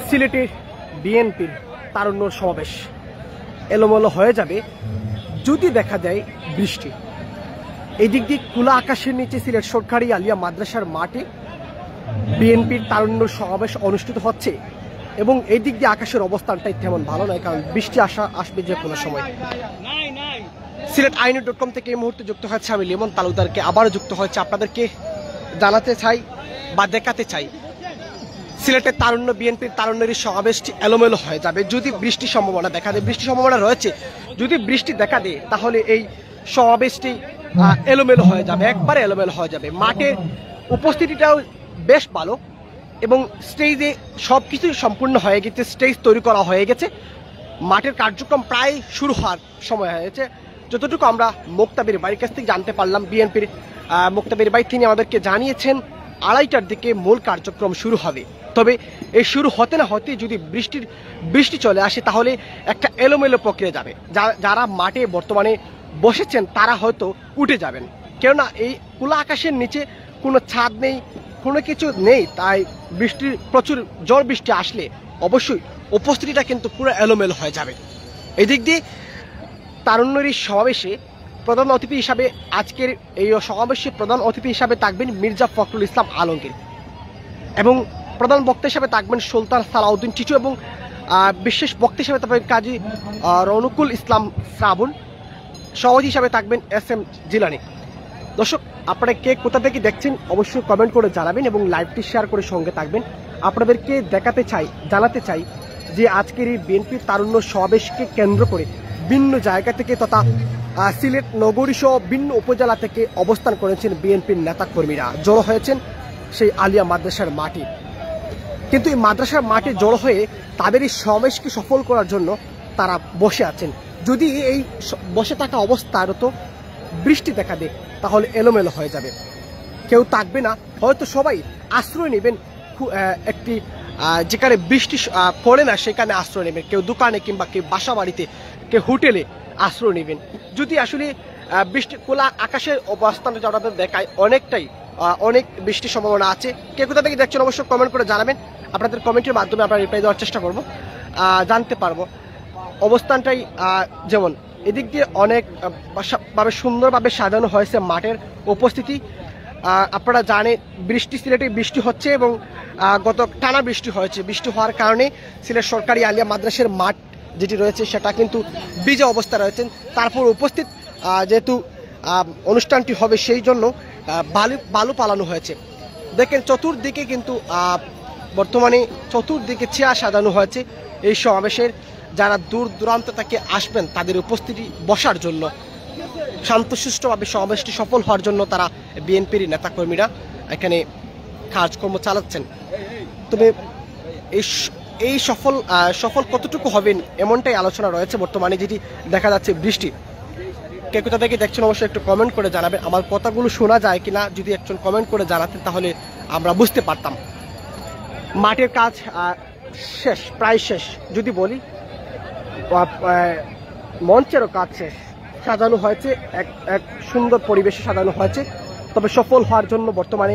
সিলেটের বিএনপির তারুণ্য সমাবেশ এলোমেলো হয়ে যাবে যদি দেখা যায় বৃষ্টি। এই দিক দিয়ে খোলা আকাশের নিচে সিলেট সরকারি আলিয়া মাদ্রাসার মাঠে বিএনপির তারুণ্য সমাবেশ অনুষ্ঠিত হচ্ছে এবং এই দিক দিয়ে আকাশের অবস্থানটাই তেমন ভালো নয়, কারণ বৃষ্টি আসবে যে কোনো সময়। সিলেট আইনি.com থেকে এই মুহূর্তে যুক্ত হচ্ছে আমি লিমন তালুকদারকে আবারও যুক্ত হচ্ছে আপনাদেরকে জানাতে চাই বা দেখাতে চাই সিলেটের তারুণ্য বিএনপির তারুণ্যের সমাবেশটি এলোমেলো হয়ে যাবে যদি বৃষ্টির সম্ভাবনা দেখা দেয়। বৃষ্টির সম্ভাবনা রয়েছে, যদি বৃষ্টি দেখা দেয় তাহলে এই সমাবেশটি এলোমেলো হয়ে যাবে, একবারে এলোমেলো হয়ে যাবে। মাঠের উপস্থিতিটাও বেশ ভালো এবং স্টেজে সব কিছুই সম্পূর্ণ হয়ে গেছে, স্টেজ তৈরি করা হয়ে গেছে, মাঠের কার্যক্রম প্রায় শুরু হওয়ার সময় হয়েছে। যতটুকু আমরা মুক্তাবির বাড়ির কাছ থেকে জানতে পারলাম, বিএনপির মুক্তাবির বাড়ি তিনি আমাদেরকে জানিয়েছেন 2:30টার দিকে মূল কার্যক্রম শুরু হবে। তবে এই শুরু হতে না হতে যদি বৃষ্টি চলে আসে তাহলে একটা এলোমেলো প্রক্রিয়া যাবে। যারা মাঠে বর্তমানে বসেছেন তারা হয়তো উঠে যাবেন, কেননা এই খোলা আকাশের নিচে কোনো ছাদ নেই, কোনো কিছু নেই, তাই প্রচুর ঝড় বৃষ্টি আসলে অবশ্যই উপস্থিতিটা কিন্তু পুরো এলোমেলো হয়ে যাবে। এই দিক দিয়ে তারুণ্যের সমাবেশে প্রধান অতিথি হিসাবে আজকের এই সমাবেশে প্রধান অতিথি হিসাবে থাকবেন মির্জা ফখরুল ইসলাম আলমগীর এবং প্রধান বক্তা হিসাবে থাকবেন সুলতান সালাউদ্দিন টিটু এবং বিশেষ বক্তা হিসাবে থাকবেন কাজী রৌনকুল ইসলাম শ্রাবণ, সভাপতি হিসাবে থাকবেন SM জিলানি। দর্শক, আপনারা কে কোথা থেকে দেখছেন অবশ্যই কমেন্ট করে জানাবেন এবং লাইভটি শেয়ার করে সঙ্গে থাকবেন। আপনাদেরকে জানাতে চাই যে আজকের এই বিএনপির তারুণ্য সমাবেশকে কেন্দ্র করে ভিন্ন জায়গা থেকে তথা সিলেট নগরী সহ ভিন্ন উপজেলা থেকে অবস্থান করেছেন বিএনপির নেতাকর্মীরা, জড়ো হয়েছেন সেই আলিয়া মাদ্রাসার মাঠে। কিন্তু এই মাদ্রাসার মাঠে জড়ো হয়ে তাদের এই সমাবেশকে সফল করার জন্য তারা বসে আছেন। যদি এই বসে থাকা অবস্থারত বৃষ্টি দেখা দেয় তাহলে এলোমেলো হয়ে যাবে, কেউ থাকবে না, হয়তো সবাই আশ্রয় নেবেন একটি যেখানে বৃষ্টি পড়ে না সেখানে আশ্রয় নেবেন, কেউ দোকানে কিংবা কেউ বাসা বাড়িতে, কেউ হোটেলে আশ্রয় নেবেন। যদি আসলে বৃষ্টি খোলা আকাশের অবস্থানটা যারা দেখায় অনেক বৃষ্টির সম্ভাবনা আছে। কে কোথা থেকে দেখছেন অবশ্যই কমেন্ট করে জানাবেন, আপনাদের কমেন্টের মাধ্যমে আমরা রিপ্লাই দেওয়ার চেষ্টা করব, জানতে পারবো অবস্থানটাই। যেমন এদিক দিয়ে অনেক ভাবে সুন্দরভাবে সাজানো হয়েছে মাঠের উপস্থিতি। আপনারা জানেন সিলেটে বৃষ্টি হচ্ছে এবং গত টানা বৃষ্টি হয়েছে। বৃষ্টি হওয়ার কারণে সিলেট সরকারি আলিয়া মাদ্রাসার মাঠ যেটি রয়েছে সেটা কিন্তু ভিজা অবস্থা রয়েছেন। তারপর উপস্থিত যেহেতু অনুষ্ঠানটি হবে সেই জন্য বালু পালানো হয়েছে। দেখেন চতুর্দিকে কিন্তু বর্তমানে চতুর্দিকে চেয়ার সাজানো হয়েছে এই সমাবেশের। যারা দূর দূরান্ত থেকে আসবেন তাদের উপস্থিতি বসার জন্য, শান্তশিষ্টভাবে সমাবেশটি সফল হওয়ার জন্য তারা বিএনপির নেতাকর্মীরা এখানে কাজকর্ম চালাচ্ছেন। তবে এই সফল কতটুকু হবেন এমনটাই আলোচনা রয়েছে বর্তমানে, যেটি দেখা যাচ্ছে বৃষ্টি। কে কোথা থেকে দেখছেন অবশ্যই একটু কমেন্ট করে জানাবেন। আমার কথাগুলো শোনা যায় কিনা যদি একজন কমেন্ট করে জানাতেন তাহলে আমরা বুঝতে পারতাম। মাঠের কাজ শেষ, প্রায় শেষ যদি বলি, মঞ্চেরও কাজ শেষ, সাজানো হয়েছে এক সুন্দর পরিবেশে সাজানো হয়েছে। তবে সফল হওয়ার জন্য বর্তমানে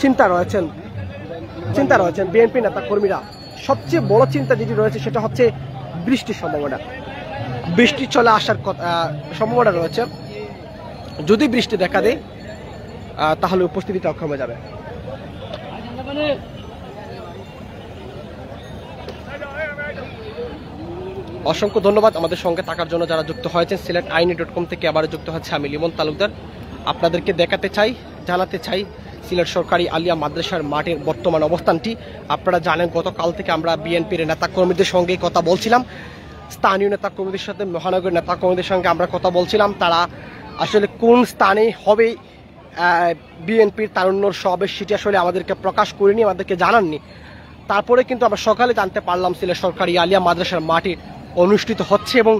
চিন্তা রয়েছেন বিএনপি নেতা কর্মীরা। সবচেয়ে বড় চিন্তা যেটি রয়েছে সেটা হচ্ছে বৃষ্টির সম্ভাবনা। বৃষ্টি চলে আসার সম্ভাবনা রয়েছে। যদি বৃষ্টি দেখা দেয় তাহলে উপস্থিতিটা কমে যাবে। অসংখ্য ধন্যবাদ আমাদের সঙ্গে থাকার জন্য যারা যুক্ত হয়েছেন। সিলেট আইনি.com থেকে আবার যুক্ত হচ্ছে আমি লিমন তালুকদার। আপনাদেরকে জানাতে চাই সিলেট সরকারি আলিয়া মাদ্রাসার মাঠের বর্তমান অবস্থানটি। আপনারা জানেন গতকাল থেকে আমরা বিএনপির নেতাকর্মীদের সঙ্গে কথা বলছিলাম, স্থানীয় নেতাকর্মীদের সাথে মহানগর নেতাকর্মীদের সঙ্গে আমরা কথা বলছিলাম। তারা আসলে কোন স্থানে হবে বিএনপির তারুণ্যর সমাবেশ সেটি আসলে আমাদেরকে প্রকাশ করেনি, আমাদেরকে জানাননি। তারপরে কিন্তু আমরা সকালে জানতে পারলাম সিলেট সরকারি আলিয়া মাদ্রাসার মাঠে অনুষ্ঠিত হচ্ছে এবং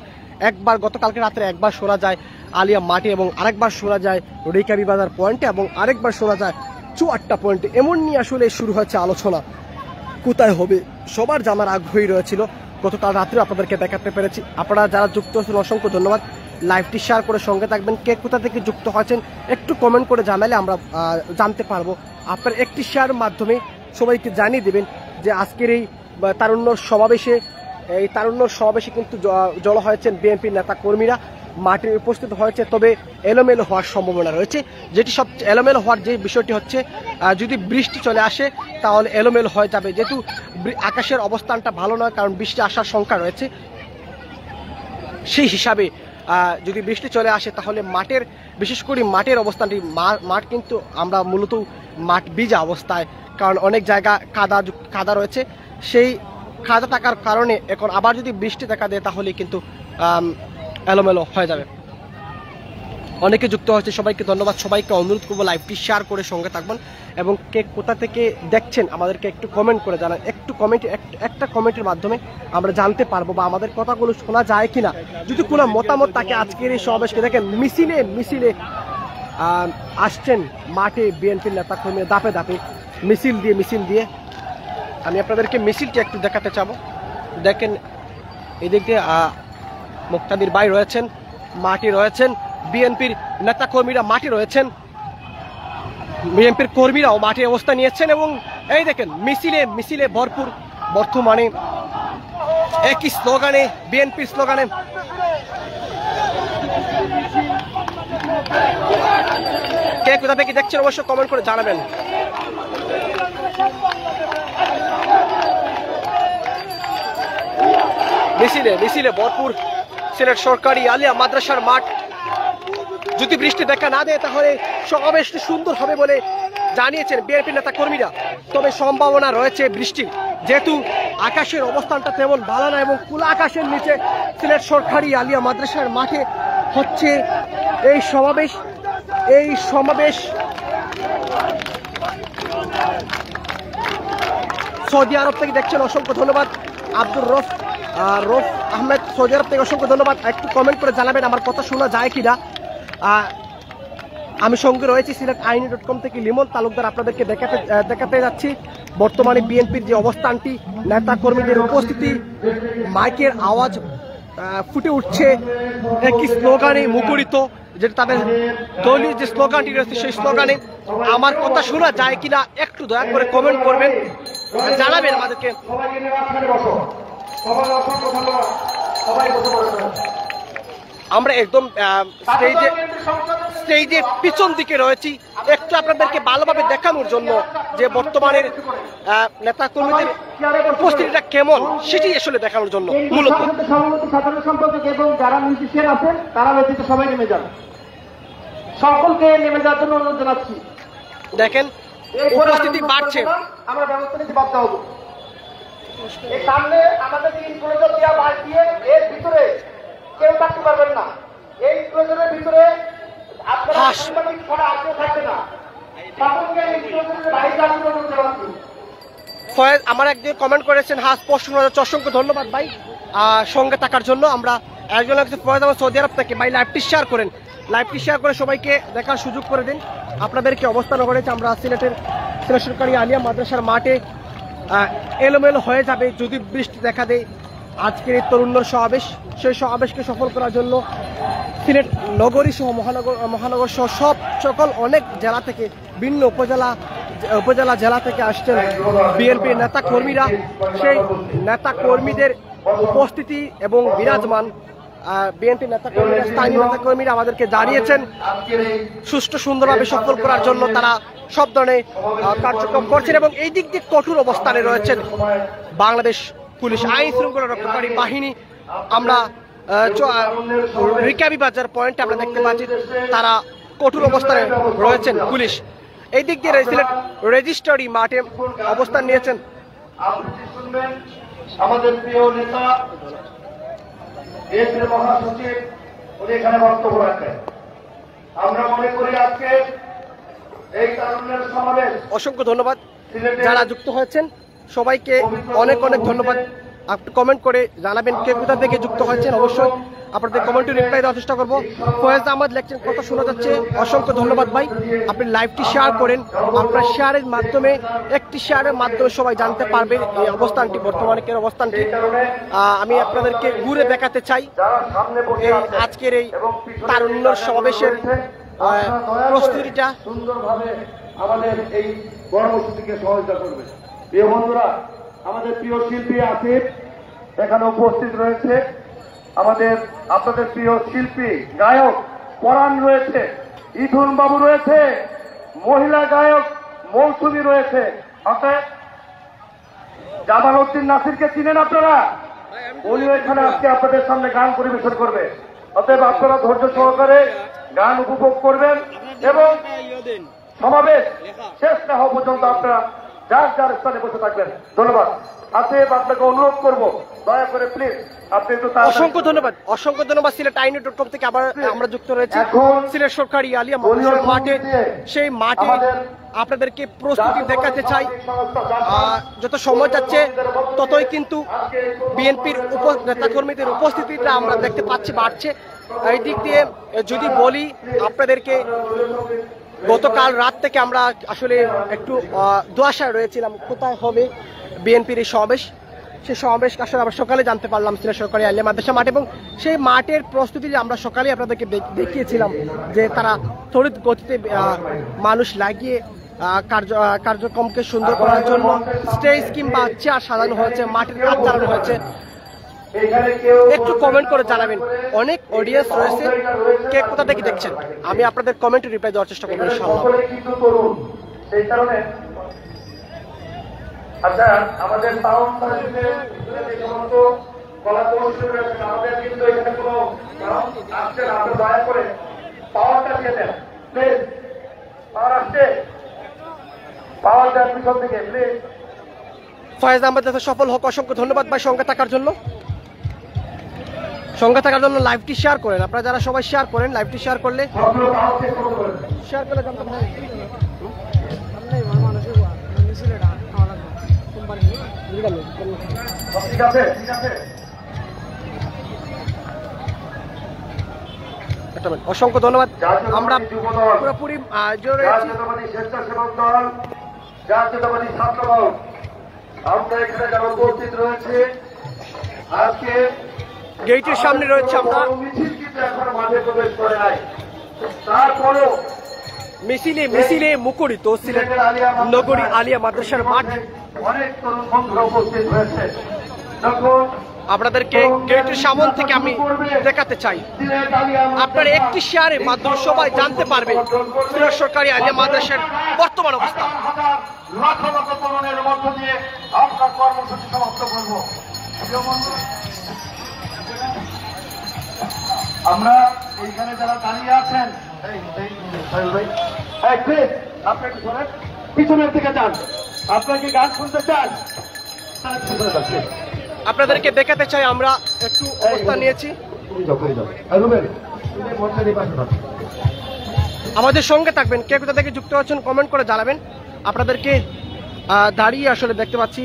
গতকালকে রাত্রে একবার শোনা যায় আলিয়া মাঠে এবং আরেকবার শোনা যায় রেকাবি বাজার পয়েন্টে এবং আরেকবার শোনা যায় চুয়াট্টা পয়েন্টে। এমন নিয়ে আসলে শুরু হয়েছে আলোচনা, কোথায় হবে সবার জানার আগ্রহী রয়েছিল। গতকাল রাত্রে আপনাদেরকে দেখাতে পেরেছি। আপনারা যারা যুক্ত হচ্ছেন অসংখ্য ধন্যবাদ। লাইভটি শেয়ার করে সঙ্গে থাকবেন। কে কোথা থেকে যুক্ত হয়েছেন একটু কমেন্ট করে জানালে আমরা জানতে পারবো। আপনার একটি শেয়ারের মাধ্যমে সবাইকে জানিয়ে দেবেন যে আজকের এই তারুণ্য সমাবেশে কিন্তু জড়ো হয়েছেন বিএনপির নেতা কর্মীরা, মাঠে উপস্থিত হয়েছে। তবে এলোমেলো হওয়ার সম্ভাবনা রয়েছে, যেটি সব এলোমেলো হওয়ার যে বিষয়টি হচ্ছে যদি বৃষ্টি চলে আসে তাহলে এলোমেলো হয়ে যাবে, যেহেতু আকাশের অবস্থানটা ভালো নয়, কারণ বৃষ্টি আসার শঙ্কা রয়েছে। সেই হিসাবে যদি বৃষ্টি চলে আসে তাহলে মাঠের, বিশেষ করে মাঠের অবস্থানটি, মাঠ কিন্তু আমরা মূলত মাঠ ভিজা অবস্থায়, কারণ অনেক জায়গা কাদা রয়েছে। সেই কাদা থাকার কারণে এখন আবার যদি বৃষ্টি দেখা দেয় তাহলে কিন্তু এলোমেলো হয়ে যাবে। অনেকে যুক্ত হচ্ছে, সবাইকে ধন্যবাদ। সবাইকে অনুরোধ করবো লাইভটি শেয়ার করে সঙ্গে থাকবেন এবং কে কোথা থেকে দেখছেন আমাদেরকে একটু কমেন্ট করে জানান। একটু একটা কমেন্টের মাধ্যমে আমরা জানতে পারবো বা আমাদের কথাগুলো শোনা যায় কিনা। যদি কোনো মতামত থাকে আজকের এই সমাবেশকে, দেখেন মিছিলে আসছেন মাঠে বিএনপির নেতা কর্মী, দাপে দাপে মিছিল দিয়ে আমি আপনাদেরকে মিছিলটি একটু দেখাতে চাবো। দেখেন এদিক দিয়ে মুক্তাদির ভাই রয়েছেন, মাঠে রয়েছেন বিএনপির নেতা কর্মীরা, মাঠে রয়েছেন বিএনপির কর্মীরাও মাঠে অবস্থান নিয়েছেন এবং এই দেখেন মিছিলে ভরপুর। বর্তমানে একই স্লোগানে, বিএনপির স্লোগানে কে কোথা থেকে দেখছেন অবশ্য কমেন্ট করে জানাবেন। মিছিলে ভরপুর সিলেট সরকারি আলিয়া মাদ্রাসার মাঠ। যদি বৃষ্টি দেখা না দেয় তাহলে সমাবেশটি সুন্দর হবে বলে জানিয়েছেন বিএনপি নেতা কর্মীরা। তবে সম্ভাবনা রয়েছে বৃষ্টির, যেহেতু আকাশের অবস্থানটা তেমন ভালো না এবং খোলা আকাশের নিচে সিলেট সরকারি আলিয়া মাদ্রাসার মাঠে হচ্ছে এই সমাবেশ। সৌদি আরব থেকে দেখছেন, অসংখ্য ধন্যবাদ। আব্দুর রফ আহমেদ সৌদি আরব থেকে অসংখ্য ধন্যবাদ। একটু কমেন্ট করে জানাবেন আমার কথা শোনা যায় কিনা। আমি সঙ্গে রয়েছি সিলেট আইনি.com থেকে লিমন তালুকদার, আপনাদেরকে দেখাতে যাচ্ছি বর্তমানে বিএনপির যে অবস্থানটি, নেতা কর্মীদের উপস্থিতি, মাইকের আওয়াজ ফুটে উঠছে একই স্লোগানে মুখরিত, যেটা তাদের দলীয় যে স্লোগানটি রয়েছে সেই স্লোগানে। আমার কথা শোনা যায় কিনা একটু দয়া করে কমেন্ট করবেন, জানাবেন আমাদেরকে। আমরা একদম স্টেজের পিছন দিকে রয়েছি, একটু আপনাদেরকে ভালোভাবে দেখানোর জন্য যে বর্তমানের নেতা কর্মীদের উপস্থিতিটা কেমন সেটি আসলে দেখানোর জন্য মূলত। সাধারণ সম্পাদক এবং যারা মিউজিশিয়ান আছেন তারা ব্যতীত সবাই নেমে যান, সকলকে নেমে যাওয়ার জন্য অনুরোধ জানাচ্ছি। দেখেন উপস্থিতি বাড়ছে, আমরা ব্যবস্থা নিতে বাধ্য হব। এই সামনে আমাদের ইনক্লোজার দেওয়া বাদ দিয়ে এর ভিতরে কেউ থাকতে পারবেন না। এই ইনক্লোজারের ভিতরে আপনারা সাংবাদিক ছাড়া আর কেউ থাকবে না। সকলকে ইনক্লোজারের বাইরে আসতে অনুরোধ জানাচ্ছি। ফয়েজ আমার একদিন কমেন্ট করেছেন, হ্যাঁ স্পষ্ট শোনা যাচ্ছে, অসংখ্য ধন্যবাদ ভাই সঙ্গে থাকার জন্য। আমরা একজন ফয়েজ আমার সৌদি আরব থেকে, ভাই লাইভটি শেয়ার করেন, লাইভটি শেয়ার করে সবাইকে দেখার সুযোগ করে দিন। আপনাদেরকে অবস্থান করেছে আমরা সিলেট সরকারি আলিয়া মাদ্রাসার মাঠে। এলোমেলো হয়ে যাবে যদি বৃষ্টি দেখা দেয়। আজকের এই তরুণ্যর সমাবেশ, সেই সমাবেশকে সফল করার জন্য সিলেট নগরী সহ মহানগর সহ সকল অনেক জেলা থেকে, ভিন্ন উপজেলা জেলা থেকে আসছেন বিএনপির নেতা কর্মীরা। সেই নেতা কর্মীদের উপস্থিতি এবং বিরাজমান বিএনপি নেতা কর্মীরা, স্থানীয় নেতা কর্মীরা আমাদেরকে জানিয়েছেন সুষ্ঠু সুন্দরভাবে সফল করার জন্য তারা সব ধরনের কার্যক্রম করছেন এবং এই দিক দিয়ে কঠোর অবস্থানে রয়েছেন বাংলাদেশ পুলিশ আইন শৃঙ্খলা রক্ষাকারী বাহিনী। আমরা রিকাবি বাজার পয়েন্টে আমরা দেখতে পাচ্ছি তারা কঠোর অবস্থানে রয়েছেন পুলিশ। এই দিক দিয়ে সিলেট রেজিস্ট্রারি মাঠে অবস্থান নিয়েছেন আমাদের প্রিয় নেতা দেশের মহাসচিব, উনি এখানে বক্তব্য রাখবেন। আমরা মনে করি আজকে এই তারুণ্যের সমাবেশ। অসংখ্য ধন্যবাদ যারা যুক্ত হয়েছেন, সবাইকে অনেক ধন্যবাদ। আপনি কমেন্ট করে জানাবেন কে কোথা থেকে যুক্ত হয়েছেন, অবশ্যই আপনাদের কমেন্টে রিপ্লাই দেওয়ার চেষ্টা করবো। ফয়েজ আহমদ লেখছেন কথা শোনা যাচ্ছে, অসংখ্য ধন্যবাদ ভাই। আপনি লাইভটি শেয়ার করেন, আপনার শেয়ারের মাধ্যমে একটি শেয়ারের মাধ্যমে সবাই জানতে পারবে এই অবস্থানটি, বর্তমানে কেন অবস্থানটি। আমি আপনাদেরকে ঘুরে দেখাতে চাই এই আজকের এই তারুণ্য সমাবেশের প্রস্তুতিটা। সুন্দরভাবে আমাদের এই কর্মসূচিকে সহযোগিতা করবে। প্রিয় বন্ধুরা, আমাদের প্রিয় শিল্পী আসিফ এখানে উপস্থিত রয়েছে, আমাদের আপনাদের প্রিয় শিল্পী গায়ক পরাণ রয়েছে, ইথুন বাবু রয়েছে, মহিলা গায়ক মৌসুমী রয়েছে, অর্থাৎ জামাল উদ্দিন নাসিরকে চিনেন আপনারা, উনিও এখানে আজকে আপনাদের সামনে গান পরিবেশন করবে। অতএব আপনারা ধৈর্য সহকারে গান উপভোগ করবেন এবং সমাবেশ শেষ না হওয়া পর্যন্ত আপনারা যার যার স্থানে বসে থাকবেন। ধন্যবাদ। আসিফ, আপনাকে অনুরোধ করব দয়া করে প্লিজ আপনি একটু অসংখ্য ধন্যবাদ, অসংখ্য ধন্যবাদ। সিলেট আইনি.com থেকে আবার আমরা যুক্ত রয়েছি সিলেট সরকারি আলিয়া মাঠে। সেই মাঠে আপনাদেরকে প্রস্তুতি দেখাতে চাই। যত সময় যাচ্ছে ততই কিন্তু বিএনপির নেতাকর্মীদের উপস্থিতিটা আমরা দেখতে পাচ্ছি বাড়ছে। এই দিক দিয়ে যদি বলি আপনাদেরকে, গতকাল রাত থেকে আমরা আসলে একটু দুয়াশায় রয়েছিলাম কোথায় হবে বিএনপির এই সমাবেশ। সেই সমাবেশ আসলে আমরা সকালে জানতে পারলাম সিলেট সরকারি আলিয়া মাদ্রাসা মাঠ, এবং সেই মাঠের প্রস্তুতি আমরা সকালে আপনাদেরকে দেখিয়েছিলাম যে তারা তড়িৎ গতিতে মানুষ লাগিয়ে কার্যক্রমকে সুন্দর করার জন্য স্টেজ কিংবা চেয়ার সাজানো হয়েছে, মাঠের কাজ চালানো হয়েছে। একটু কমেন্ট করে জানাবেন, অনেক অডিয়েন্স রয়েছে, কে কোথা থেকে দেখছেন। আমি আপনাদের কমেন্টে রিপ্লাই দেওয়ার চেষ্টা করবো ইনশাআল্লাহ। সেই কারণে আচ্ছা, আমাদের টাউন সার্ভিসে যে সমস্ত কলা কৌশল রয়েছে, আমাদের কিন্তু এখানে কোনো আসছে না, আপনি দয়া করে পাওয়ারটা দিয়ে দেন প্লিজ। পাওয়ার আসছে, পাওয়ার দেন পিছন থেকে প্লিজ। ফয়েজ আহমদ সফল হোক, অসংখ্য ধন্যবাদ ভাই সঙ্গে থাকার জন্য। সঙ্গে থাকার জন্য লাইভটি শেয়ার করেন, আপনারা যারা সবাই শেয়ার করেন, লাইভটি শেয়ার করলে জানতে পারেন। ঠিক আছে, ঠিক আছে। অসংখ্য ধন্যবাদ। আমরা পুরোপুরি জাতীয়তাবাদী স্বেচ্ছাসেবক দল, জাতীয়তাবাদী ছাত্র দল, আমরা এখানে যারা উপস্থিত রয়েছে আজকে গেটের সামনে রয়েছে। আমরা মিছিল কিন্তু এখন মাঠে প্রবেশ করে নাই, তারপরেও মিছিলে মুখরিত সিলেট নগরী আলিয়া মাদ্রাসার মাঠ। অনেক তরুণ বন্ধুরা উপস্থিত হয়েছে। তখন আপনাদেরকে গেটের সামনে থেকে আমি দেখাতে চাই, আপনার একটি শেয়ারের মাধ্যমে সবাই জানতে পারবে সিলেট সরকারি আলিয়া মাদ্রাসার বর্তমান অবস্থা। লক্ষ লক্ষ তরুণের মধ্য দিয়ে আমরা কর্মসূচি সমাপ্ত করব। আমরা এইখানে যারা দাঁড়িয়ে আছেন, আপনি একটু শোনেন, পিছনের দিকে যান। আপনাকে গান শুনতে চান? আপনাদেরকে দেখাতে চাই আমরা একটু অবস্থা নিয়েছি। আমাদের সঙ্গে থাকবেন, কে কোথা থেকে যুক্ত হচ্ছেন কমেন্ট করে জানাবেন। আপনাদেরকে দাঁড়িয়ে আসলে দেখতে পাচ্ছি।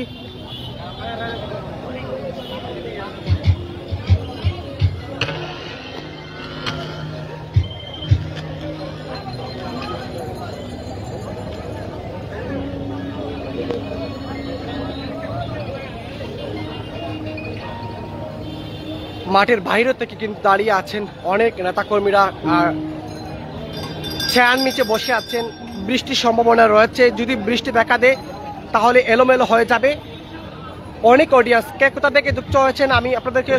মাঠের বাইরে থেকে কিন্তু দাঁড়িয়ে আছেন অনেক নেতাকর্মীরা, আর ছায়ার নিচে বসে আছেন। বৃষ্টির সম্ভাবনা রয়েছে, যদি বৃষ্টি দেখা দেয় তাহলে এলোমেলো হয়ে যাবে। অনেক অডিয়েন্স কে কোথা থেকে যুক্ত হয়েছেন আমি আপনাদেরকে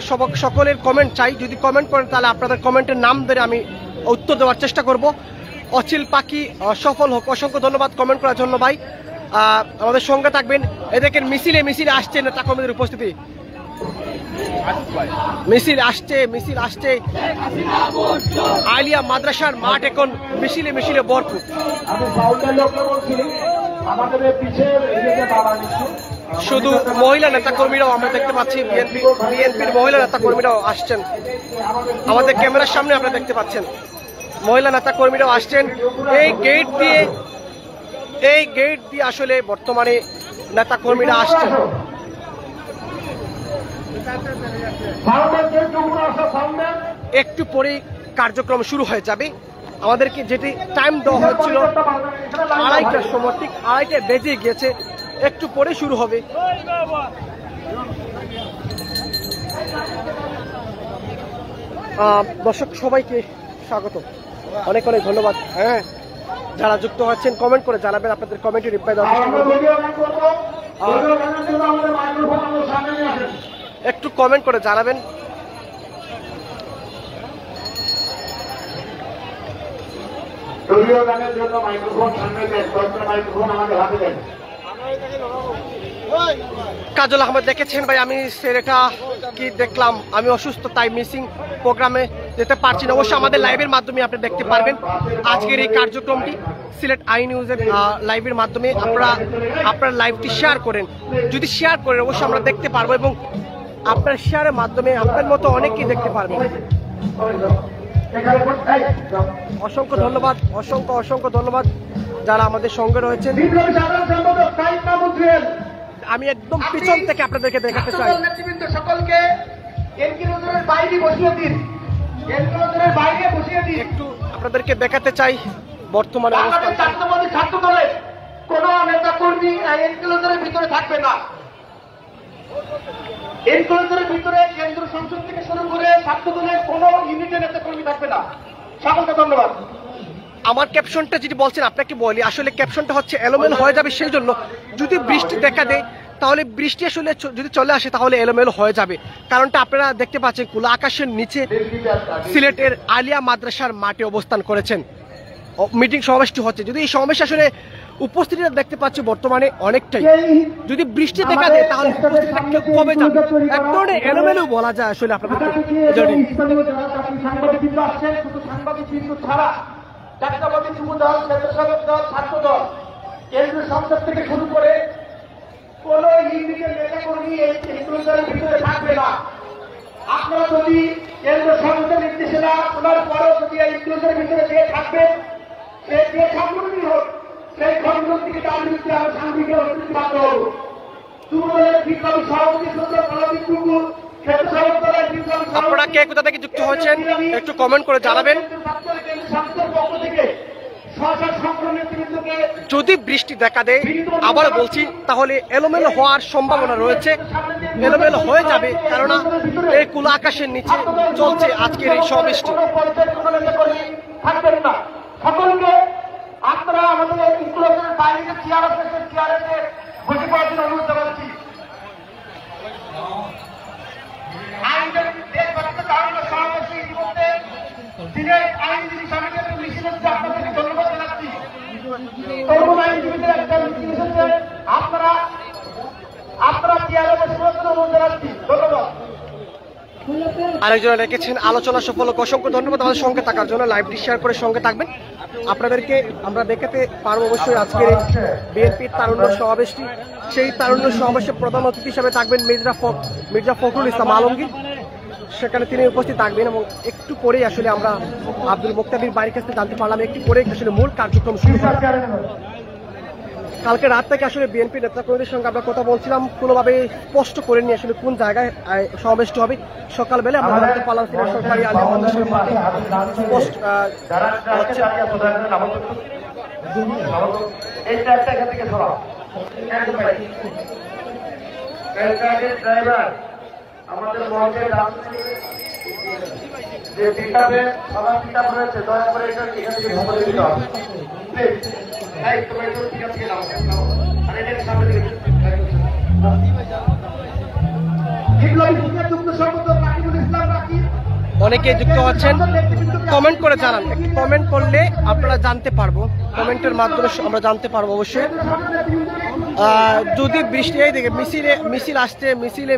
সকলের কমেন্ট চাই। যদি কমেন্ট করেন তাহলে আপনাদের কমেন্টের নাম ধরে আমি উত্তর দেওয়ার চেষ্টা করব। অচিল পাখি সফল হোক, অসংখ্য ধন্যবাদ কমেন্ট করার জন্য ভাই। আমাদের সঙ্গে থাকবেন। এদেরকে মিছিলে আসছে নেতাকর্মীদের উপস্থিতি, মিছিল আসছে। আলিয়া মাদ্রাসার মাঠ এখন মিছিলে ভরপুর। শুধু মহিলা নেতাকর্মীরাও আমরা দেখতে পাচ্ছি, বিএনপির মহিলা নেতাকর্মীরাও আসছেন। আমাদের ক্যামেরার সামনে আপনারা দেখতে পাচ্ছেন মহিলা নেতাকর্মীরাও আসছেন। এই গেট দিয়ে আসলে বর্তমানে নেতাকর্মীরা আসছেন। একটু পরেই কার্যক্রম শুরু হয়ে যাবে। আমাদেরকে যেটি টাইম দেওয়া হয়েছিল 2:30টার সময়, ঠিক 2:30 বেজে গিয়েছে, একটু পরে শুরু হবে। দর্শক সবাইকে স্বাগত, অনেক অনেক ধন্যবাদ। হ্যাঁ, যারা যুক্ত হচ্ছেন কমেন্ট করে জানাবেন, আপনাদের কমেন্টে রিপ্লাই দেওয়ার চেষ্টা করব। একটু কমেন্ট করে জানাবেন। কাজল আহমেদ দেখেছেন ভাই, আমি সেটা কি দেখলাম, আমি অসুস্থ তাই মিসিং প্রোগ্রামে যেতে পারছি না। অবশ্যই আমাদের লাইভের মাধ্যমে আপনি দেখতে পারবেন আজকের এই কার্যক্রমটি। সিলেট আই নিউজের লাইভের মাধ্যমে আপনারা লাইভটি শেয়ার করেন, যদি শেয়ার করেন অবশ্যই আমরা দেখতে পারবো, এবং আপনার শেয়ারের মাধ্যমে আপনার মতো অনেকেই দেখতে পারবেন। অসংখ্য ধন্যবাদ, অসংখ্য ধন্যবাদ যারা আমাদের সঙ্গে রয়েছেন। আমি একদম পিছন থেকে আপনাদেরকে দেখাতে চাই। সকলকে একটু আপনাদেরকে দেখাতে চাই বর্তমানে অবস্থান। ছাত্র দলের কোন নেতা কর্মী এনক্লোজারের ভিতরে থাকবে না। এনক্লোজারের ভিতরে কেন্দ্র সংসদ থেকে শুরু করে ছাত্র দলের কোন ইউনিটের নেতা কর্মী থাকবে না। সকলকে ধন্যবাদ। আমার ক্যাপশনটা যেটি বলছেন আপনাকে বলি, আসলে ক্যাপশনটা হচ্ছে এলোমেলো হয়ে যাবে সেই জন্য। যদি বৃষ্টি দেখা দেয় তাহলে বৃষ্টি আসলে যদি চলে আসে তাহলে এলোমেলো হয়ে যাবে। কারণটা আপনারা দেখতে পাচ্ছেন, খোলা আকাশের নিচে সিলেটের আলিয়া মাদ্রাসার মাঠে অবস্থান করেছেন, মিটিং সমাবেশটি হচ্ছে। যদি এই সমাবেশ আসলে উপস্থিতিটা দেখতে পাচ্ছি বর্তমানে অনেকটাই, যদি বৃষ্টি দেখা দেয় তাহলে উপস্থিতিটা কমে যাবে। এক ধরনের এলোমেলো বলা যায় আসলে আপনাদের। জাতীয়তাবাদী যুব দল, স্বেচ্ছাসেবক দল, ছাত্র দল, কেন্দ্রীয় সংসদ থেকে শুরু করে কোন ইউনিটের নেতা কর্মী এনক্লোজারের ভিতরে থাকবে না। আপনারা যদি কেন্দ্র সংসদের নির্দেশনা শোনার পরেও যদি এনক্লোজারের ভিতরে যে থাকবে, সে যে সংগঠনই হোক, সেই সংগঠন থেকে তার বিরুদ্ধে আমরা সাংবিক অস্তিত্ব বাধ্য হব। যুব দলের বিপ্লবী সভাপতি সচিব টুকু, স্বেচ্ছাসেবক দলের বিপ্লবী আপনারা কে কোথা থেকে যুক্ত হয়েছেন একটু কমেন্ট করে জানাবেন। যদি বৃষ্টি দেখা দেয়, আবার বলছি, তাহলে এলোমেলো হওয়ার সম্ভাবনা রয়েছে, এলোমেলো হয়ে যাবে, কেননা এই খোলা আকাশের নিচে চলছে আজকের এই সমাবেশটি। সকলকে আপনারা আমাদের বাইরে চেয়ারে বসে পড়ার জন্য অনুরোধ জানাচ্ছি। আইনজীবী সমিতির মিছিল হচ্ছে, আপনাদেরকে ধন্যবাদ জানাচ্ছি। তরুণ আইনজীবীদের একটা মিছিল এসেছে, আপনারা চেয়ারে বসে পড়ার জন্য অনুরোধ জানাচ্ছি। ধন্যবাদ। আরেকজন রেখেছেন আলোচনা সফল, অসংখ্য ধন্যবাদ আমাদের সঙ্গে থাকার জন্য। লাইভটি শেয়ার করে সঙ্গে থাকবেন, আপনাদেরকে আমরা দেখাতে পারবো অবশ্যই আজকের বিএনপির তারুণ্য সমাবেশটি। সেই তারুণ্য সমাবেশে প্রধান অতিথি হিসেবে থাকবেন মির্জা ফখরুল ইসলাম আলমগীর, সেখানে তিনি উপস্থিত থাকবেন। এবং একটু পরেই আসলে আমরা আব্দুল মুক্তাদির বাড়ির কাছ থেকে জানতে পারলাম একটু পরেই আসলে মূল কার্যক্রম শুরু হবে। কালকে রাত থেকে আসলে বিএনপি নেতাকর্মীদের সঙ্গে আমরা কথা বলছিলাম, কোনোভাবে স্পষ্ট করে নিয়ে আসলে কোন জায়গায় সমাবেশটি হবে। সকালবেলা আমরা জানতে পারলাম সিলেট সরকারি আলিয়া মাদ্রাসার মাঠে স্পষ্ট আমাদের মঞ্চের যে পিকআপে সবার পিকআপ রয়েছে, দয়া করে এটা এখান থেকে ভ্রমণ দিতে হবে। প্লিজ তোমরা একটু পিকআপ থেকে নাও, আর এটাকে সামনে দিকে অনেকে যুক্ত হচ্ছেন, কমেন্ট করে জানান। কমেন্ট করলে আপনারা জানতে পারবো, কমেন্টের মাধ্যমে আমরা জানতে পারবো অবশ্যই। যদি বৃষ্টি এই দিকে মিছিল আসছে, মিছিলে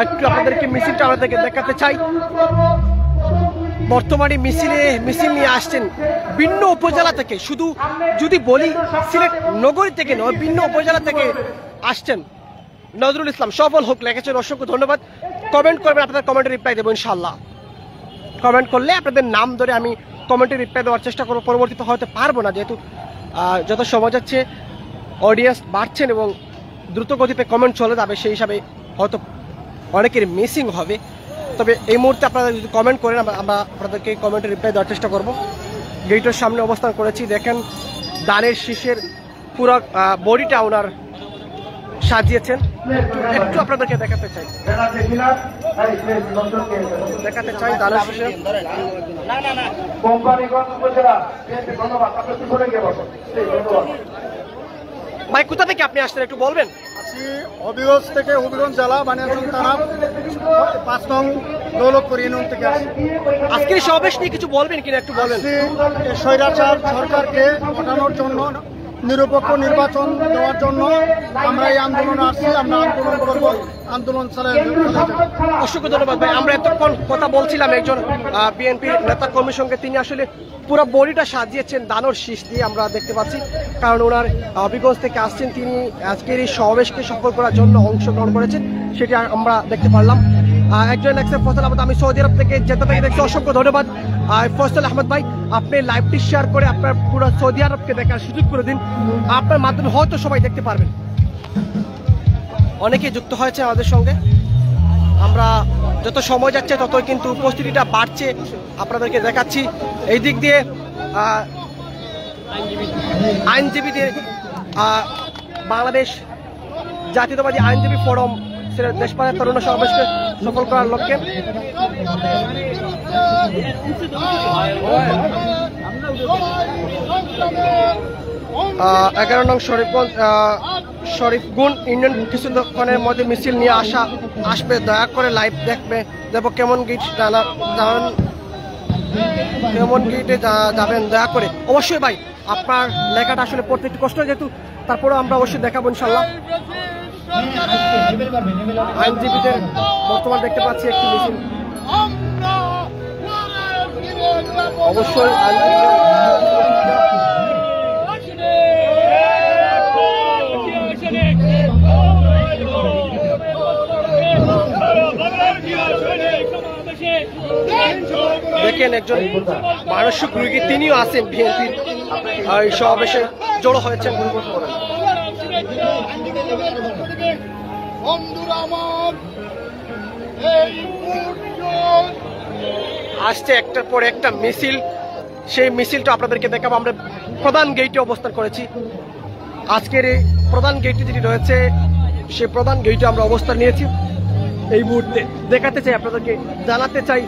একটু আপনাদেরকে মিছিলটা আপনাদেরকে দেখাতে চাই। বর্তমানে মিছিল নিয়ে আসছেন ভিন্ন উপজেলা থেকে, শুধু যদি বলি সিলেট নগরী থেকে নয়, ভিন্ন উপজেলা থেকে আসছেন। নজরুল ইসলাম সফল হোক লিখেছেন, অসংখ্য ধন্যবাদ। কমেন্ট করবেন, আপনাদের কমেন্টে রিপ্লাই দেবো ইনশাল্লাহ। কমেন্ট করলে আপনাদের নাম ধরে আমি কমেন্টে রিপ্লাই দেওয়ার চেষ্টা করবো। পরবর্তীতে হয়তো পারবো না, যেহেতু যত সময় যাচ্ছে অডিয়েন্স বাড়ছেন এবং দ্রুত গতিতে কমেন্ট চলে যাবে, সেই হিসাবে হয়তো অনেকের মিসিং হবে। তবে এই মুহূর্তে আপনারা যদি কমেন্ট করেন আমরা আপনাদেরকে কমেন্টে রিপ্লাই দেওয়ার চেষ্টা করব। গেটের সামনে অবস্থান করেছি, দেখেন দানের শীষের পুরো বডিটা ওনার সাজিয়েছেন। একটু আপনাদেরকে দেখাতে চাই দানের শীষের। ভাই কোথা থেকে আপনি আসছেন একটু বলবেন? হবিগঞ্জ থেকে, হবিগঞ্জ জেলা বানিয়াচং থানা 5 নং দৌলতপুর ইউনিয়ন থেকে আসছি। আজকের সমাবেশ নিয়ে কিছু বলবেন কিনা একটু বলেন। স্বৈরাচার সরকারকে হটানোর জন্য, নিরপেক্ষ নির্বাচন দেওয়ার জন্য আমরা এই আন্দোলনে আসছি। আমরা আন্দোলন করব, আন্দোলন চালিয়ে যাব। অসংখ্য ধন্যবাদ ভাই। আমরা এতক্ষণ কথা বলছিলাম একজন বিএনপির নেতা কর্মীর সঙ্গে, তিনি আসলে পুরো বডিটা সাজিয়েছেন দানোর শীষ দিয়ে আমরা দেখতে পাচ্ছি, কারণ ওনার হবিগঞ্জ থেকে আসছেন। তিনি আজকের এই সমাবেশকে সফল করার জন্য অংশগ্রহণ করেছেন, সেটি আমরা দেখতে পারলাম। একজন লেখছেন ফয়সাল আহমেদ, আমি সৌদি আরব থেকে জেদ্দা থেকে দেখছি, অসংখ্য ধন্যবাদ ফয়সাল আহমেদ ভাই। আপনি লাইভটি শেয়ার করে আপনার পুরো সৌদি আরবকে দেখার সুযোগ করে দিন, আপনার মাধ্যমে হয়তো সবাই দেখতে পারবেন। অনেকেই যুক্ত হয়েছে আমাদের সঙ্গে। আমরা যত সময় যাচ্ছে ততই কিন্তু উপস্থিতিটা বাড়ছে, আপনাদেরকে দেখাচ্ছি। এই দিক দিয়ে আইনজীবীদের বাংলাদেশ জাতীয়তাবাদী আইনজীবী ফোরাম দেশপাড়ার তরুণ সমাবেশকে সফল করার লক্ষ্যে 11 নং শরীফগুন ইউনিয়ন কিছুক্ষণের মধ্যে মিছিল নিয়ে আসবে, দয়া করে লাইভ দেখবে। দেখো কেমন গেটে যাবেন দয়া করে। অবশ্যই ভাই, আপনার লেখাটা আসলে পড়তে একটু কষ্ট, যেহেতু তারপরে আমরা অবশ্যই দেখাবো ইনশাল্লাহ। আইনজীবীদের বর্তমান দেখতে পাচ্ছি একটি মিছিল, অবশ্যই দেখেন একজন মানসিক রোগী, তিনিও আছেন বিএনপির এই সমাবেশে জড়ো হয়েছেন। আসছে একটার পর একটা মিছিল, সেই মিছিলটা আপনাদেরকে দেখাবো। আমরা প্রধান গেটে অবস্থান করেছি। আজকের এই প্রধান গেটটি যেটি রয়েছে, সেই প্রধান গেটে আমরা অবস্থান নিয়েছি। এই মুহূর্তে দেখাতে চাই, আপনাদেরকে জানাতে চাই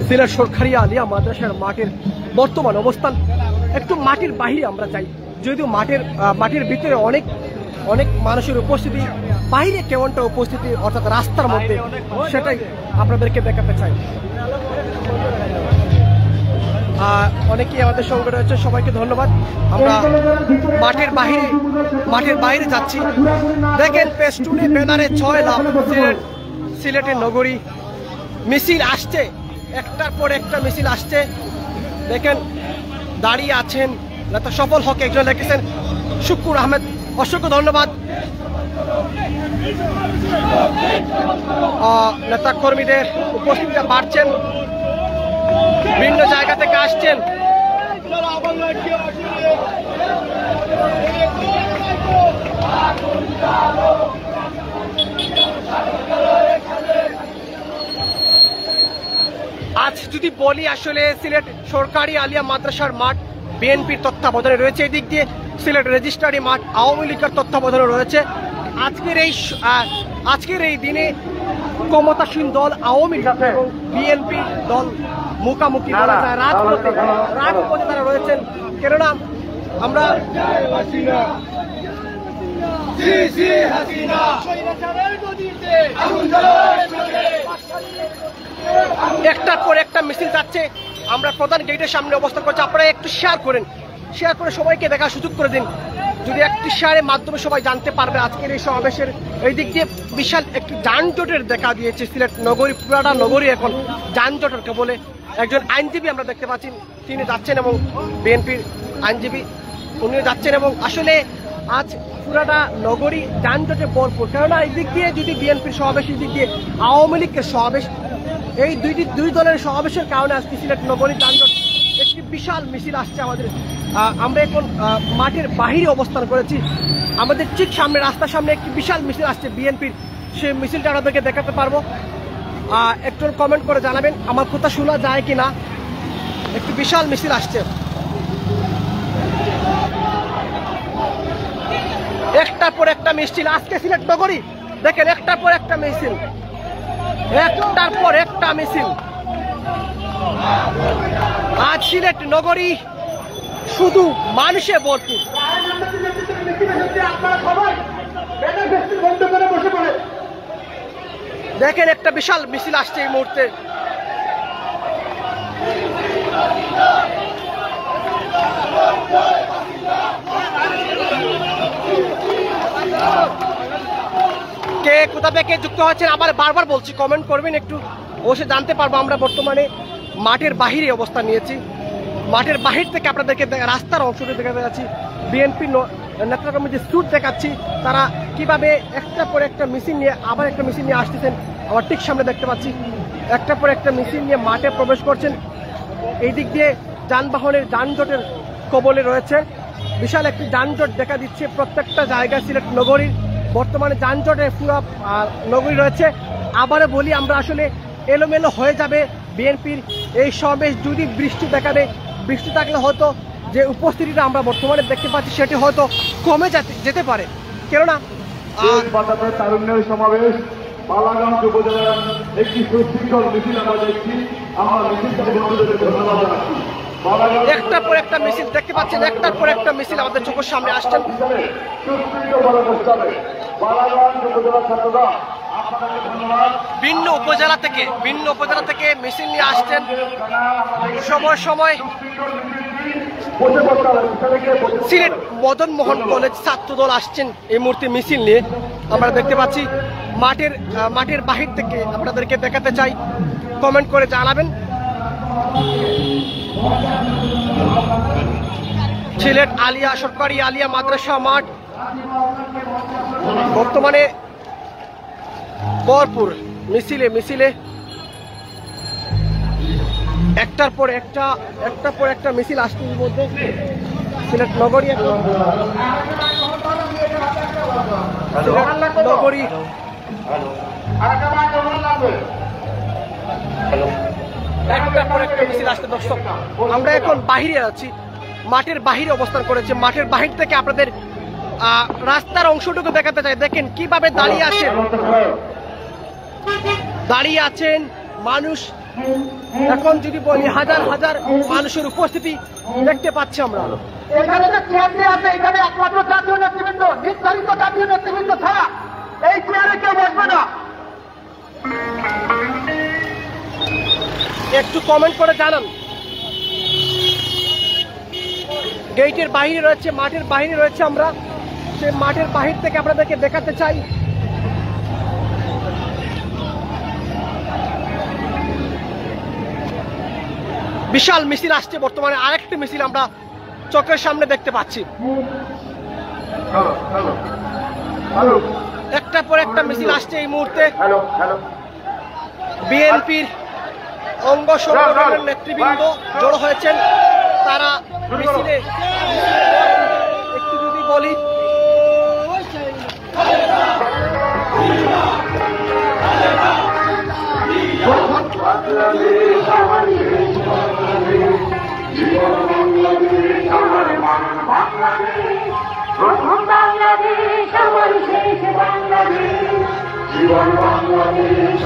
সিলেট সরকারি আলিয়া মাদ্রাসার মাঠের বর্তমান অবস্থান। একটু মাটির বাহিরে আমরা যাই, যদিও মাটির ভিতরে অনেক অনেক মানুষের উপস্থিতি, বাইরে কেমনটা উপস্থিতি অর্থাৎ রাস্তার মধ্যে, সেটাই আপনাদেরকে দেখাতে চাই। অনেকেই আমাদের সঙ্গে রয়েছে, সবাইকে ধন্যবাদ। আমরা মাঠের বাইরে যাচ্ছি। দেখেন পেস্টুনে ব্যানারে 6 লাভ সিলেটের নগরী মিছিল আসছে, একটার পর একটা মিছিল আসছে। দেখেন দাঁড়িয়ে আছেন নেতা সফল হক, একজন লিখেছেন শুকুর আহমেদ, অসংখ্য ধন্যবাদ। নেতা কর্মীদের উপস্থিতিটা বাড়ছেন, বিভিন্ন জায়গা থেকে আসছেন। আজ যদি বলি, আসলে সিলেট সরকারি আলিয়া মাদ্রাসার মাঠ বিএনপির তত্ত্বাবধানে রয়েছে, এদিক দিয়ে সিলেট রেজিস্ট্রারি মাঠ আওয়ামী লীগের তত্ত্বাবধানে রয়েছে। আজকের এই দিনে ক্ষমতাসীন দল আওয়ামী লীগ এবং বিএনপি দল মুখামুখি রাজপথে তারা রয়েছেন। কেননা আমরা একটার পর একটা মিছিল যাচ্ছে। আমরা প্রধান গেটের সামনে অবস্থান করছি, আপনারা একটু শেয়ার করে সবাইকে দেখার সুযোগ করে দিন। যদি একটি শেয়ারের মাধ্যমে সবাই জানতে পারবে আজকের এই সমাবেশের এই দিক দিয়ে বিশাল একটি যানজটের দেখা দিয়েছে সিলেট নগরী, পুরাটা নগরী এখন যানজটের কবলে। একজন আইনজীবী আমরা দেখতে পাচ্ছি, তিনি যাচ্ছেন এবং বিএনপির আইনজীবী উনিও যাচ্ছেন, এবং আসলে আজ পুরাটা নগরী যানজটে ভরপুর। কেননা এই দিক দিয়ে যদি বিএনপির সমাবেশ, এই দিক দিয়ে আওয়ামী লীগের সমাবেশ, এই দুই দলের সমাবেশের কারণে আজকে সিলেট নগরী যানজট, একটি বিশাল মিছিল আসছে আমাদের। আমরা এখন মাঠের বাহিরে অবস্থান করেছি, আমাদের ঠিক সামনে রাস্তার সামনে একটি বিশাল মিছিল আসছে বিএনপির সেই মিছিলটা আপনাদেরকে দেখাতে পারবো। একটু কমেন্ট করে জানাবেন আমার কথা শোনা যায় কিনা। একটু বিশাল মিছিল আসছে, একটার পর একটা মিছিল আজকে সিলেট নগরী দেখেন, একটার পর একটা মিছিল, একটার পর একটা মিছিল। আজ সিলেট নগরী শুধু মানুষে ভরপুর। দেখেন একটা বিশাল মিছিল আসছে এই মুহূর্তে। কে কোথা থেকে যুক্ত হচ্ছেন আবার বারবার বলছি, কমেন্ট করবেন, একটু অবশ্যই জানতে পারবো। আমরা বর্তমানে মাঠের বাহিরে অবস্থান নিয়েছি, মাঠের বাহির থেকে আপনাদেরকে রাস্তার অংশটি দেখাতে যাচ্ছি। বিএনপি নেতাকর্মী যে স্যুট দেখাচ্ছি, তারা কিভাবে একটা পর একটা মিছিল নিয়ে আবার একটা মিছিল নিয়ে আসতেছেন। আমার ঠিক সামনে দেখতে পাচ্ছি একটা পর একটা মিছিল নিয়ে মাঠে প্রবেশ করছেন। এই দিক দিয়ে যানবাহনের যানজটের কবলে রয়েছে, বিশাল একটি যানজট দেখা দিচ্ছে প্রত্যেকটা জায়গায় সিলেট নগরীর। বর্তমানে যানজটে পুরো নগরী রয়েছে। আবারও বলি, আমরা আসলে এলোমেলো হয়ে যাবে বিএনপির এই সমাবেশ যদি বৃষ্টি দেখা দেয়। বৃষ্টি থাকলে হয়তো যে উপস্থিতিটা আমরা বর্তমানে দেখতে পাচ্ছি সেটি হয়তো কমে যেতে পারে। কেননা তারুণ্যের সমাবেশ বালাগঞ্জ উপজেলার একটি সুশৃঙ্খল মিছিল আমরা দেখছি। আমরা মিছিলটাকে বন্ধুদের ধন্যবাদ জানাচ্ছি। একটার পর একটা মিছিল দেখতে পাচ্ছেন, একটার পর একটা মিছিল আমাদের চোখের সামনে আসছেন। ভিন্ন উপজেলা থেকে মিছিল নিয়ে আসছেন। সময় সময় সিলেট মদন মোহন কলেজ ছাত্রদল আসছেন এই মুহূর্তে মিছিল নিয়ে। আমরা দেখতে পাচ্ছি মাঠের বাহির থেকে আপনাদেরকে দেখাতে চাই, কমেন্ট করে জানাবেন। সিলেট সরকারি আলিয়া মাদ্রাসা মাঠ বর্তমানে ভরপুর মিছিলে একটার পর একটা মিছিল আসছে এর মধ্যে সিলেট নগরী একটার পর একটা মিছিল আসছে। দর্শক, আমরা এখন বাহিরে আছি, মাঠের বাহিরে অবস্থান করেছে। মাঠের বাহির থেকে আপনাদের রাস্তার অংশটুকু দেখাতে চাই। দেখেন কিভাবে দাঁড়িয়ে আছেন মানুষ। এখন যদি বলি হাজার হাজার মানুষের উপস্থিতি দেখতে পাচ্ছি আমরা। এখানে যে চেয়ারটি আছে, এখানে একমাত্র জাতীয় নেতৃবৃন্দ, নির্ধারিত জাতীয় নেতৃবৃন্দ ছাড়া এই চেয়ারে কেউ বসবে না। একটু কমেন্ট করে জানান। গেটের বাইরে রয়েছে, মাঠের বাইরে রয়েছে, আমরা সেই মাঠের বাহির থেকে আপনাদেরকে দেখাতে চাই। বিশাল মিছিল আসছে বর্তমানে, আরেকটি মিছিল আমরা চোখের সামনে দেখতে পাচ্ছি। একটা পর একটা মিছিল আসছে এই মুহূর্তে। বিএনপির অঙ্গ সংগঠনের নেতৃবৃন্দ জড়ো হয়েছেন, তারা মিছিলে একটু যদি বলি জীবন বাংলাদেশ